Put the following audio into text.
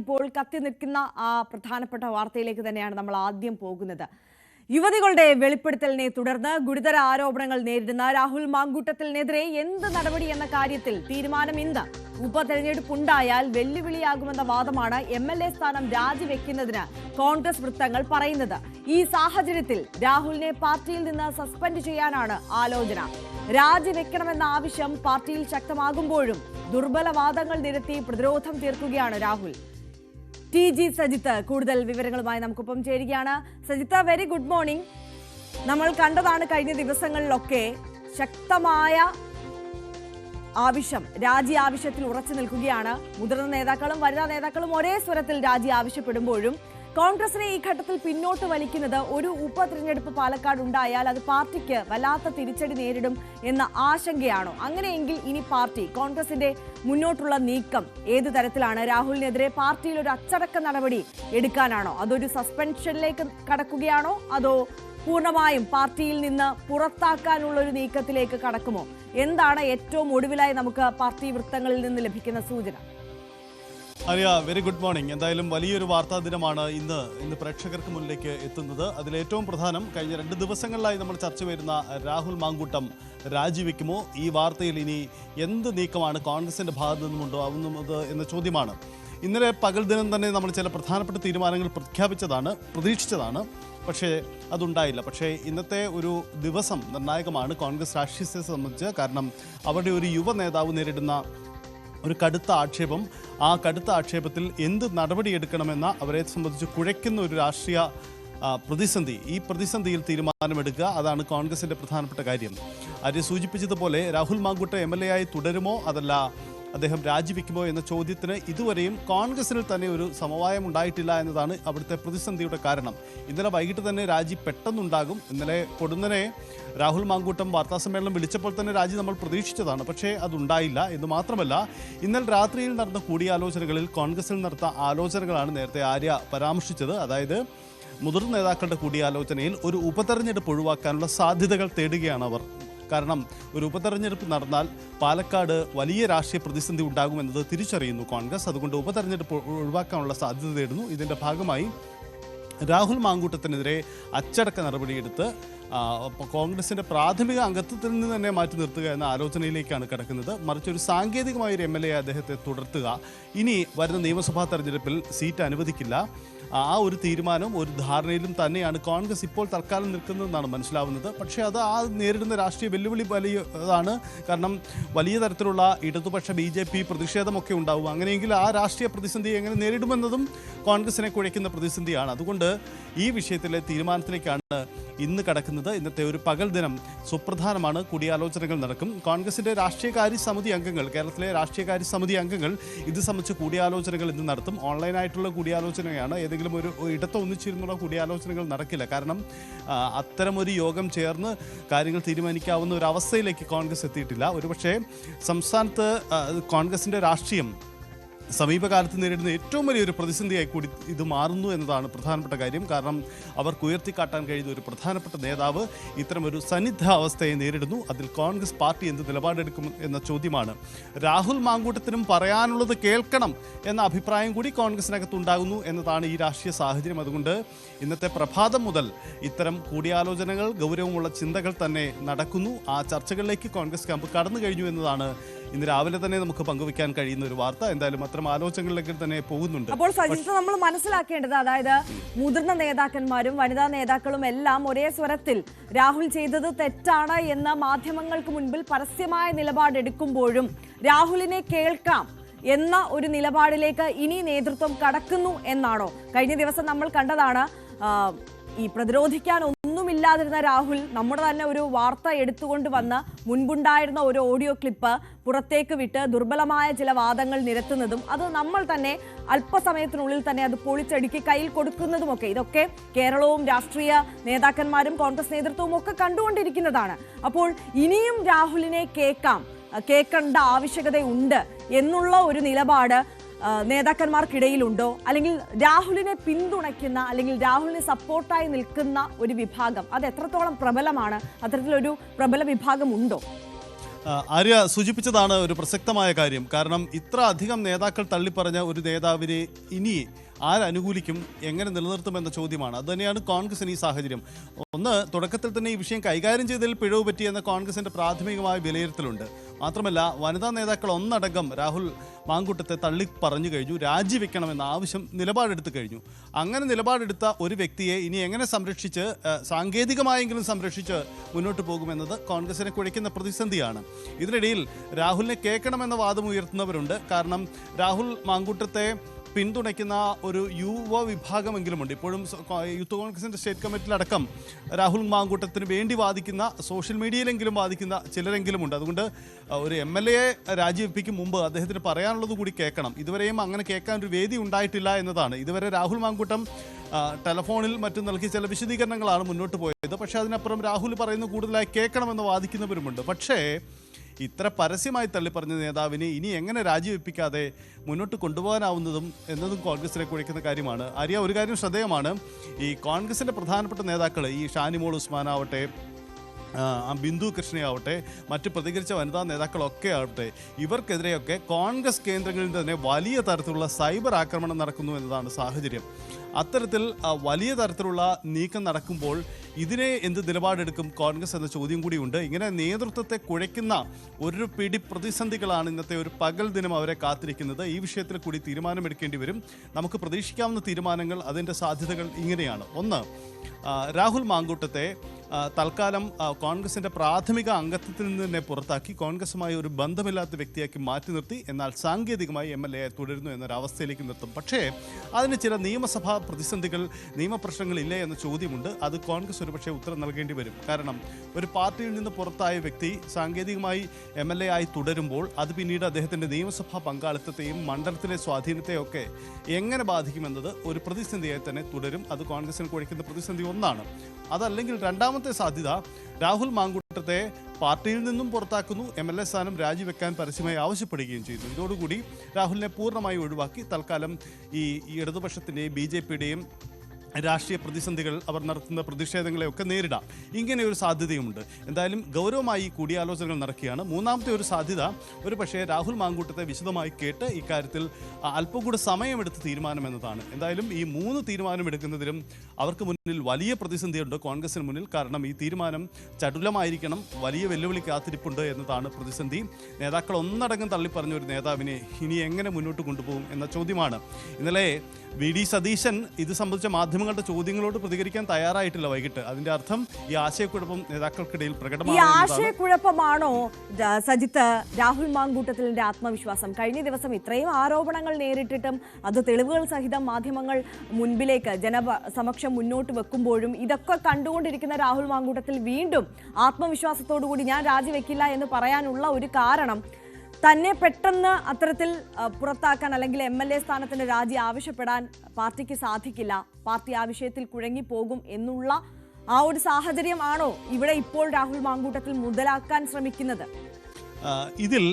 ഇപ്പോൾ കത്തി നിൽക്കുന്ന ആ പ്രധാനപ്പെട്ട വാർത്തയിലേക്ക് തന്നെയാണ് നമ്മൾ ആദ്യം പോകുന്നത്. യുവതികളുടെ വെളിപ്പെടുത്തലിനെ തുടർന്ന് ഗുരുതര ആരോപണങ്ങൾ നേരിടുന്ന രാഹുൽ മാങ്കൂട്ടത്തിനെതിരെ എന്ത് നടപടി എന്ന കാര്യത്തിൽ തീരുമാനം ഇന്ന്. ഉപതെരഞ്ഞെടുപ്പുണ്ടായാൽ വെല്ലുവിളിയാകുമെന്ന വാദമാണ് MLA സ്ഥാനം രാജിവെക്കുന്നതിന് കോൺഗ്രസ് വൃത്തങ്ങൾ പറയുന്നത്. ഈ സാഹചര്യത്തിൽ രാഹുലിനെ പാർട്ടിയിൽ നിന്ന് സസ്പെൻഡ് ചെയ്യാനാണ് ആലോചന. രാജിവെക്കണമെന്ന ആവശ്യം പാർട്ടിയിൽ ശക്തമാകുമ്പോഴും ദുർബല വാദങ്ങൾ നിരത്തി പ്രതിരോധം തീർക്കുകയാണ് രാഹുൽ. TG സജിത്ത് കൂടുതൽ വിവരങ്ങളുമായി നമുക്കൊപ്പം ചേരുകയാണ്. Sajith, very good morning. നമ്മൾ കണ്ടതാണ് കഴിഞ്ഞ ദിവസങ്ങളിലൊക്കെ ശക്തമായ ആവശ്യം, രാജി ആവശ്യത്തിൽ ഉറച്ചു നിൽക്കുകയാണ്. മുതിർന്ന നേതാക്കളും വനിതാ നേതാക്കളും ഒരേ സ്വരത്തിൽ രാജി ആവശ്യപ്പെടുമ്പോഴും കോൺഗ്രസിനെ ഈ ഘട്ടത്തിൽ പിന്നോട്ട് വലിക്കുന്നത് ഒരു ഉപതെരഞ്ഞെടുപ്പ് പാലക്കാട് ഉണ്ടായാൽ അത് പാർട്ടിക്ക് വല്ലാത്ത തിരിച്ചടി നേരിടും എന്ന ആശങ്കയാണോ? അങ്ങനെയെങ്കിൽ ഇനി പാർട്ടി കോൺഗ്രസിന്റെ മുന്നോട്ടുള്ള നീക്കം ഏത് തരത്തിലാണ്? രാഹുലിനെതിരെ പാർട്ടിയിൽ ഒരു അച്ചടക്ക നടപടി എടുക്കാനാണോ? അതൊരു സസ്പെൻഷനിലേക്ക് കടക്കുകയാണോ? അതോ പൂർണ്ണമായും പാർട്ടിയിൽ നിന്ന് പുറത്താക്കാനുള്ള ഒരു നീക്കത്തിലേക്ക് കടക്കുമോ? എന്താണ് ഏറ്റവും ഒടുവിലായി നമുക്ക് പാർട്ടി വൃത്തങ്ങളിൽ നിന്ന് ലഭിക്കുന്ന സൂചന? അറിയ, വെരി ഗുഡ് മോർണിംഗ്. എന്തായാലും വലിയൊരു വാർത്താ ദിനമാണ് ഇന്ന് പ്രേക്ഷകർക്ക് മുന്നിലേക്ക് എത്തുന്നത്. അതിലേറ്റവും പ്രധാനം, കഴിഞ്ഞ 2 ദിവസങ്ങളിലായി നമ്മൾ ചർച്ച വരുന്ന രാഹുൽ മാങ്കൂട്ടം രാജിവെക്കുമോ? ഈ വാർത്തയിൽ ഇനി എന്ത് നീക്കമാണ് കോൺഗ്രസിന്റെ ഭാഗത്തു നിന്നുണ്ടാവുന്നത് എന്ന ചോദ്യമാണ്. ഇന്നലെ പകൽ ദിനം തന്നെ നമ്മൾ ചില പ്രധാനപ്പെട്ട തീരുമാനങ്ങൾ പ്രതീക്ഷിച്ചതാണ്, പക്ഷേ അതുണ്ടായില്ല. പക്ഷേ ഇന്നത്തെ ഒരു ദിവസം നിർണായകമാണ് കോൺഗ്രസ് രാഷ്ട്രീയത്തെ സംബന്ധിച്ച്. കാരണം അവരുടെ ഒരു യുവ നേതാവ് നേരിടുന്ന ഒരു കടുത്ത ആക്ഷേപം, ആ കടുത്ത ആക്ഷേപത്തിൽ എന്ത് നടപടിയെടുക്കണമെന്ന അവരെ സംബന്ധിച്ച് കുഴയ്ക്കുന്ന ഒരു രാഷ്ട്രീയ പ്രതിസന്ധി, ഈ പ്രതിസന്ധിയിൽ തീരുമാനമെടുക്കുക, അതാണ് കോൺഗ്രസിൻ്റെ പ്രധാനപ്പെട്ട കാര്യം. ആര്യ സൂചിപ്പിച്ചതുപോലെ രാഹുൽ മാങ്കൂട്ടം MLA ആയി തുടരുമോ അതല്ല അദ്ദേഹം രാജിവെക്കുമോ എന്ന ചോദ്യത്തിന് ഇതുവരെയും കോൺഗ്രസിൽ തന്നെ ഒരു സമവായം ഉണ്ടായിട്ടില്ല എന്നതാണ് അവിടുത്തെ പ്രതിസന്ധിയുടെ കാരണം. ഇന്നലെ വൈകിട്ട് തന്നെ രാജി പെട്ടെന്നുണ്ടാകും. ഇന്നലെ പൊടുന്നനെ രാഹുൽ മാങ്കൂട്ടം വാർത്താസമ്മേളനം വിളിച്ചപ്പോൾ തന്നെ രാജി നമ്മൾ പ്രതീക്ഷിച്ചതാണ്, പക്ഷേ അതുണ്ടായില്ല. എന്ന് മാത്രമല്ല, ഇന്നലെ രാത്രിയിൽ നടന്ന കൂടിയാലോചനകളിൽ കോൺഗ്രസിൽ നടന്ന ആലോചനകളാണ് നേരത്തെ ആര്യ പരാമർശിച്ചത്. അതായത് മുതിർന്ന നേതാക്കളുടെ കൂടിയാലോചനയിൽ ഒരു ഉപതെരഞ്ഞെടുപ്പ് ഒഴിവാക്കാനുള്ള സാധ്യതകൾ തേടുകയാണ് അവർ. കാരണം ഒരു ഉപതെരഞ്ഞെടുപ്പ് നടന്നാൽ പാലക്കാട് വലിയ രാഷ്ട്രീയ പ്രതിസന്ധി ഉണ്ടാകുമെന്നത് തിരിച്ചറിയുന്നു കോൺഗ്രസ്. അതുകൊണ്ട് ഉപതെരഞ്ഞെടുപ്പ് ഒഴിവാക്കാനുള്ള സാധ്യത തേടുന്നു. ഇതിൻ്റെ ഭാഗമായി രാഹുൽ മാങ്കൂട്ടത്തിനെതിരെ അച്ചടക്ക നടപടിയെടുത്ത് കോൺഗ്രസിൻ്റെ പ്രാഥമിക അംഗത്വത്തിൽ നിന്ന് തന്നെ മാറ്റി നിർത്തുക എന്ന ആലോചനയിലേക്കാണ് കിടക്കുന്നത്. മറിച്ച് ഒരു സാങ്കേതികമായ ഒരു MLA അദ്ദേഹത്തെ തുടർത്തുക. ഇനി വരുന്ന നിയമസഭാ തെരഞ്ഞെടുപ്പിൽ സീറ്റ് അനുവദിക്കില്ല. ആ ഒരു തീരുമാനവും ഒരു ധാരണയിലും തന്നെയാണ് കോൺഗ്രസ് ഇപ്പോൾ തൽക്കാലം നിൽക്കുന്നതെന്നാണ് മനസ്സിലാവുന്നത്. പക്ഷേ അത് നേരിടുന്ന രാഷ്ട്രീയ വെല്ലുവിളി വലിയതാണ്. കാരണം വലിയ തരത്തിലുള്ള ഇടതുപക്ഷ BJP പ്രതിഷേധമൊക്കെ ഉണ്ടാവും. അങ്ങനെയെങ്കിൽ ആ രാഷ്ട്രീയ പ്രതിസന്ധി എങ്ങനെ നേരിടുമെന്നതും കോൺഗ്രസിനെ കുഴയ്ക്കുന്ന പ്രതിസന്ധിയാണ്. അതുകൊണ്ട് ഈ വിഷയത്തിലെ തീരുമാനത്തിലേക്കാണ് ഇന്ന് കടക്കുന്നത്. ഇന്നത്തെ ഒരു പകൽ ദിനം സുപ്രധാനമാണ്. കൂടിയാലോചനകൾ നടക്കും. കോൺഗ്രസിൻ്റെ രാഷ്ട്രീയകാര്യ സമിതി അംഗങ്ങൾ, കേരളത്തിലെ രാഷ്ട്രീയകാര്യ സമിതി അംഗങ്ങൾ ഇത് സംബന്ധിച്ച് കൂടിയാലോചനകൾ ഇന്ന് നടത്തും. ഓൺലൈനായിട്ടുള്ള കൂടിയാലോചനയാണ്. ഏതെങ്കിലും ഒരു ഇടത്ത് ഒന്നിച്ചിരുന്നുള്ള കൂടിയാലോചനകൾ നടക്കില്ല. കാരണം അത്തരമൊരു യോഗം ചേർന്ന് കാര്യങ്ങൾ തീരുമാനിക്കാവുന്ന ഒരു അവസ്ഥയിലേക്ക് കോൺഗ്രസ് എത്തിയിട്ടില്ല. ഒരുപക്ഷേ സംസ്ഥാനത്ത് കോൺഗ്രസിൻ്റെ രാഷ്ട്രീയം സമീപകാലത്ത് നേരിടുന്ന ഏറ്റവും വലിയൊരു പ്രതിസന്ധിയായി കൂടി ഇത് മാറുന്നു എന്നതാണ് പ്രധാനപ്പെട്ട കാര്യം. കാരണം അവർക്ക് ഉയർത്തിക്കാട്ടാൻ കഴിയുന്ന ഒരു പ്രധാനപ്പെട്ട നേതാവ് ഇത്തരമൊരു സന്നിഗ്ധാവസ്ഥയെ നേരിടുന്നു. അതിൽ കോൺഗ്രസ് പാർട്ടി എന്ത് നിലപാടെടുക്കും എന്ന ചോദ്യമാണ്. രാഹുൽ മാങ്കൂട്ടത്തിനും പറയാനുള്ളത് കേൾക്കണം എന്ന അഭിപ്രായം കൂടി കോൺഗ്രസിനകത്തുണ്ടാകുന്നു എന്നതാണ് ഈ രാഷ്ട്രീയ സാഹചര്യം. അതുകൊണ്ട് ഇന്നത്തെ പ്രഭാതം മുതൽ ഇത്തരം കൂടിയാലോചനകൾ, ഗൗരവമുള്ള ചിന്തകൾ തന്നെ നടക്കുന്നു. ആ ചർച്ചകളിലേക്ക് കോൺഗ്രസ് ക്യാമ്പ് കടന്നു കഴിഞ്ഞു എന്നതാണ് ഇന്ന് രാവിലെ തന്നെ നമുക്ക് പങ്കുവയ്ക്കാൻ കഴിയുന്ന ഒരു വാർത്ത. എന്തായാലും അത്തരം ആലോചനകളിലേക്ക് തന്നെ പോകുന്നുണ്ട്. അപ്പോൾ സജിത്ത്, നമ്മൾ മനസ്സിലാക്കേണ്ടത്, അതായത് മുതിർന്ന നേതാക്കന്മാരും വനിതാ നേതാക്കളും എല്ലാം ഒരേ സ്വരത്തിൽ രാഹുൽ ചെയ്തത് തെറ്റാണ് എന്ന മാധ്യമങ്ങൾക്ക് മുൻപിൽ പരസ്യമായ നിലപാടെടുക്കുമ്പോഴും രാഹുലിനെ കേൾക്കാം എന്ന ഒരു നിലപാടിലേക്ക് ഇനി നേതൃത്വം കടക്കുന്നു എന്നാണോ? കഴിഞ്ഞ ദിവസം നമ്മൾ കണ്ടതാണ്, ഈ പ്രതിരോധിക്കാൻ ഒന്നുമില്ലാതിരുന്ന രാഹുൽ നമ്മുടെ തന്നെ ഒരു വാർത്ത എടുത്തുകൊണ്ട് വന്ന് മുൻപുണ്ടായിരുന്ന ഒരു ഓഡിയോ ക്ലിപ്പ് പുറത്തേക്ക് വിട്ട് ദുർബലമായ ചില വാദങ്ങൾ നിരത്തുന്നതും അത് നമ്മൾ തന്നെ അല്പസമയത്തിനുള്ളിൽ തന്നെ അത് പൊളിച്ചടുക്കി കയ്യിൽ കൊടുക്കുന്നതുമൊക്കെ, ഇതൊക്കെ കേരളവും രാഷ്ട്രീയ നേതാക്കന്മാരും കോൺഗ്രസ് നേതൃത്വവും ഒക്കെ കണ്ടുകൊണ്ടിരിക്കുന്നതാണ്. അപ്പോൾ ഇനിയും രാഹുലിനെ കേൾക്കേണ്ട ആവശ്യകതയുണ്ട് എന്നുള്ള ഒരു നിലപാട് നേതാക്കന്മാർക്കിടയിലുണ്ടോ? അല്ലെങ്കിൽ രാഹുലിനെ പിന്തുണയ്ക്കുന്ന അല്ലെങ്കിൽ രാഹുലിന് സപ്പോർട്ടായി നിൽക്കുന്ന ഒരു വിഭാഗം അത് എത്രത്തോളം പ്രബലമാണ്? അത്തരത്തിലൊരു പ്രബല വിഭാഗം ഉണ്ടോ? ആര്യ സൂചിപ്പിച്ചതാണ് ഒരു പ്രസക്തമായ കാര്യം. കാരണം ഇത്ര അധികം നേതാക്കൾ തള്ളിപ്പറഞ്ഞ ഒരു നേതാവിനെ ഇനി ആരനുകൂലിക്കും, എങ്ങനെ നിലനിർത്തുമെന്ന ചോദ്യമാണ്. അതുതന്നെയാണ് കോൺഗ്രസിന് ഈ സാഹചര്യം. ഒന്ന്, തുടക്കത്തിൽ തന്നെ ഈ വിഷയം കൈകാര്യം ചെയ്തതിൽ പിഴവ് പറ്റിയെന്ന കോൺഗ്രസിന്റെ പ്രാഥമികമായ വിലയിരുത്തലുണ്ട്. മാത്രമല്ല, വനിതാ നേതാക്കൾ ഒന്നടങ്കം രാഹുൽ മാങ്കൂട്ടത്തെ തള്ളി പറഞ്ഞു കഴിഞ്ഞു, രാജിവെക്കണമെന്ന ആവശ്യം നിലപാടെടുത്തു കഴിഞ്ഞു. അങ്ങനെ നിലപാടെടുത്ത ഒരു വ്യക്തിയെ ഇനി എങ്ങനെ സംരക്ഷിച്ച്, സാങ്കേതികമായെങ്കിലും സംരക്ഷിച്ച് മുന്നോട്ട് പോകുമെന്നത് കോൺഗ്രസിനെ കുഴയ്ക്കുന്ന പ്രതിസന്ധിയാണ്. ഇതിനിടയിൽ രാഹുലിനെ കേൾക്കണമെന്ന വാദം ഉയർത്തുന്നവരുണ്ട്. കാരണം രാഹുൽ മാങ്കൂട്ടത്തെ പിന്തുണയ്ക്കുന്ന ഒരു യുവ വിഭാഗമെങ്കിലുമുണ്ട്. ഇപ്പോഴും യൂത്ത് കോൺഗ്രസിൻ്റെ സ്റ്റേറ്റ് കമ്മിറ്റിയിലടക്കം രാഹുൽ മാങ്കൂട്ടത്തിന് വേണ്ടി വാദിക്കുന്ന, സോഷ്യൽ മീഡിയയിലെങ്കിലും വാദിക്കുന്ന ചിലരെങ്കിലുമുണ്ട്. അതുകൊണ്ട് ഒരു MLA രാജിവെപ്പിക്കും മുമ്പ് അദ്ദേഹത്തിന് പറയാനുള്ളത് കൂടി കേൾക്കണം. ഇതുവരെയും അങ്ങനെ കേൾക്കാൻ ഒരു വേദി ഉണ്ടായിട്ടില്ല എന്നതാണ്. ഇതുവരെ രാഹുൽ മാങ്കൂട്ടം ടെലഫോണിൽ മറ്റും നൽകിയ ചില വിശദീകരണങ്ങളാണ് മുന്നോട്ട് പോയത്. പക്ഷേ അതിനപ്പുറം രാഹുൽ പറയുന്നത് കൂടുതലായി കേൾക്കണമെന്ന് വാദിക്കുന്നവരുമുണ്ട്. പക്ഷേ ഇത്ര പരസ്യമായി തള്ളിപ്പറഞ്ഞ നേതാവിനെ ഇനി എങ്ങനെ രാജിവെപ്പിക്കാതെ മുന്നോട്ട് കൊണ്ടുപോകാനാവുന്നതും എന്നതും കോൺഗ്രസിനെ കുഴയ്ക്കുന്ന കാര്യമാണ്. ആര്യ, ഒരു കാര്യം ശ്രദ്ധേയമാണ്. ഈ കോൺഗ്രസിൻ്റെ പ്രധാനപ്പെട്ട നേതാക്കൾ, ഈ ഷാനിമോൾ ഉസ്മാനാവട്ടെ, ബിന്ദു കൃഷ്ണയാവട്ടെ, മറ്റ് പ്രതികരിച്ച വനിതാ നേതാക്കളൊക്കെ ആവട്ടെ, ഇവർക്കെതിരെയൊക്കെ കോൺഗ്രസ് കേന്ദ്രങ്ങളിൽ തന്നെ വലിയ തരത്തിലുള്ള സൈബർ ആക്രമണം നടക്കുന്നു എന്നതാണ് സാഹചര്യം. അത്തരത്തിൽ വലിയ തരത്തിലുള്ള നീക്കം നടക്കുമ്പോൾ ഇതിനെ എന്ത് നിലപാടെടുക്കും കോൺഗ്രസ് എന്ന ചോദ്യം കൂടിയുണ്ട്. ഇങ്ങനെ നേതൃത്വത്തെ കുഴയ്ക്കുന്ന ഒരു പിടി പ്രതിസന്ധികളാണ് ഇന്നത്തെ ഒരു പകൽ ദിനം അവരെ കാത്തിരിക്കുന്നത്. ഈ വിഷയത്തിൽ കൂടി തീരുമാനമെടുക്കേണ്ടി വരും. നമുക്ക് പ്രതീക്ഷിക്കാവുന്ന തീരുമാനങ്ങൾ, അതിൻ്റെ സാധ്യതകൾ ഇങ്ങനെയാണ്. ഒന്ന്, രാഹുൽ മാങ്കൂട്ടത്തെ തൽക്കാലം കോൺഗ്രസിൻ്റെ പ്രാഥമിക അംഗത്വത്തിൽ നിന്ന് തന്നെ പുറത്താക്കി കോൺഗ്രസുമായി ഒരു ബന്ധമില്ലാത്ത വ്യക്തിയാക്കി മാറ്റി നിർത്തി, എന്നാൽ സാങ്കേതികമായി MLA തുടരുന്നു എന്നൊരവസ്ഥയിലേക്ക് നിർത്തും. പക്ഷേ അതിന് ചില നിയമസഭാ പ്രതിസന്ധികൾ, നിയമപ്രശ്നങ്ങളില്ലേ എന്ന ചോദ്യമുണ്ട്. അത് കോൺഗ്രസ് ഒരുപക്ഷെ ഉത്തരം നൽകേണ്ടി വരും. കാരണം ഒരു പാർട്ടിയിൽ നിന്ന് പുറത്തായ വ്യക്തി സാങ്കേതികമായി MLA ആയി തുടരുമ്പോൾ അത് പിന്നീട് അദ്ദേഹത്തിൻ്റെ നിയമസഭാ പങ്കാളിത്തത്തെയും മണ്ഡലത്തിലെ സ്വാധീനത്തെയും ഒക്കെ എങ്ങനെ ബാധിക്കുമെന്നത് ഒരു പ്രതിസന്ധിയായി തന്നെ തുടരും. അത് കോൺഗ്രസിന് കുഴയ്ക്കുന്ന പ്രതിസന്ധി ഒന്നാണ്. അതല്ലെങ്കിൽ രണ്ടാമത്തെ സാധ്യത, രാഹുൽ മാങ്കൂട്ടത്തെ പാർട്ടിയിൽ നിന്നും പുറത്താക്കുന്നു, MLA സ്ഥാനം രാജിവെക്കാൻ പരസ്യമായി ആവശ്യപ്പെടുകയും ചെയ്യുന്നു. ഇതോടുകൂടി രാഹുലിനെ പൂർണ്ണമായി ഒഴിവാക്കി തൽക്കാലം ഈ ഇടതുപക്ഷത്തിൻ്റെയും BJPയുടെയും രാഷ്ട്രീയ പ്രതിസന്ധികൾ, അവർ നടത്തുന്ന പ്രതിഷേധങ്ങളെയൊക്കെ നേരിടാം. ഇങ്ങനെ ഒരു സാധ്യതയുമുണ്ട്. എന്തായാലും ഗൗരവമായി കൂടിയാലോചനകൾ നടക്കുകയാണ്. മൂന്നാമത്തെ ഒരു സാധ്യത, ഒരു പക്ഷേ രാഹുൽ മാങ്കൂട്ടത്തെ വിശദമായി കേട്ട് ഇക്കാര്യത്തിൽ അല്പം കൂടെ സമയമെടുത്ത് തീരുമാനമെന്നതാണ്. എന്തായാലും ഈ 3 തീരുമാനമെടുക്കുന്നതിലും അവർക്ക് മുന്നിൽ വലിയ പ്രതിസന്ധിയുണ്ട് കോൺഗ്രസിന് മുന്നിൽ. കാരണം ഈ തീരുമാനം ചടുലമായിരിക്കണം, വലിയ വെല്ലുവിളി കാത്തിരിപ്പുണ്ട് എന്നതാണ് പ്രതിസന്ധി. നേതാക്കൾ ഒന്നടങ്കം തള്ളിപ്പറഞ്ഞ ഒരു നേതാവിനെ ഇനി എങ്ങനെ മുന്നോട്ട് കൊണ്ടുപോകും എന്ന ചോദ്യമാണ്. ഇന്നലെ VD സതീശൻ ഇത് സംബന്ധിച്ച മാധ്യമങ്ങളുടെ ചോദ്യങ്ങളോട് പ്രതികരിക്കാൻ തയ്യാറായിട്ടില്ല വൈകിട്ട്. അതിന്റെ അർത്ഥം ഈ ആശയക്കുഴപ്പം നേതാക്കൾക്കിടയിൽ പ്രകടമാണ്. ഈ ആശയക്കുഴപ്പമാണോ സജിത്ത് രാഹുൽ മാങ്കൂട്ടത്തിലിന്റെ ആത്മവിശ്വാസം? കഴിഞ്ഞ ദിവസം ഇത്രയും ആരോപണങ്ങൾ നേരിട്ടിട്ടും അത് തെളിവുകൾ സഹിതം മാധ്യമങ്ങൾ മുൻപിലേക്ക് ജനസമക്ഷം മുന്നോട്ട് വെക്കുമ്പോഴും ഇതൊക്കെ കണ്ടുകൊണ്ടിരിക്കുന്ന രാഹുൽ മാങ്കൂട്ടത്തിൽ വീണ്ടും ആത്മവിശ്വാസത്തോടുകൂടി ഞാൻ രാജിവെക്കില്ല എന്ന് പറയാനുള്ള ഒരു കാരണം, തന്നെ പെട്ടെന്ന് അത്തരത്തിൽ പുറത്താക്കാൻ അല്ലെങ്കിൽ MLA സ്ഥാനത്തിന്റെ രാജി ആവശ്യപ്പെടാൻ പാർട്ടിക്ക് സാധിക്കില്ല, പാർട്ടി ആ വിഷയത്തിൽ കുഴങ്ങിപ്പോകും എന്നുള്ള ആ ഒരു സാഹചര്യം ആണോ ഇവിടെ ഇപ്പോൾ രാഹുൽ മാങ്കൂട്ടത്തിൽ മുതലാക്കാൻ ശ്രമിക്കുന്നത്? ഇതിൽ